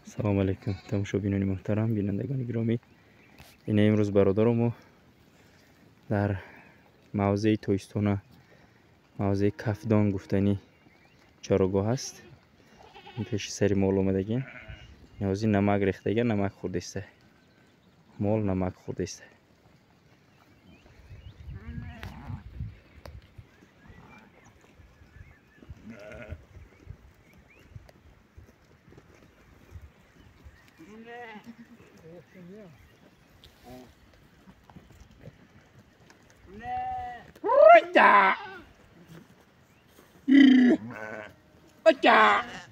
سلام علیکم تماشاگران محترم، بینندگان گرامی. این امروز برادرمو در موضع تویستونا، موضع کفدان گفتنی چراگاه است. این پیش سری مال اومدگین نیازی نمک ریختگی، نمک خورده است. مال نمک خورده است. Acha!